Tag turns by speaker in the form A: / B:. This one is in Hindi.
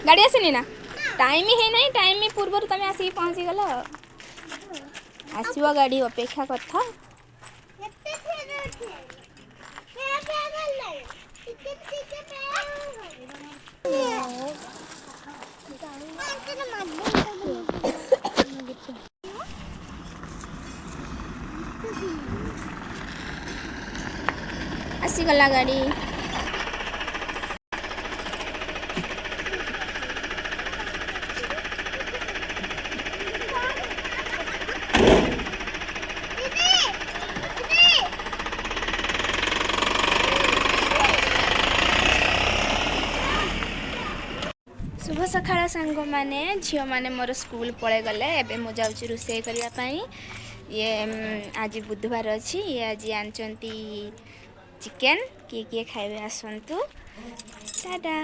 A: गाड़ी आसनी ना टाइम है ना टाइम पूर्व तुम आसिक पहुँची गल आसव गाड़ी अपेक्षा करथा आसीगला गाड़ी शुभ सकाळ सांग मैंने झील मैंने मोर स्कूल पलि गले एवं मुझे जाऊँ रोषे करने ये आज बुधवार अच्छी ये आज आनचंती चिकेन किए किए खाइबे आसतु टाटा।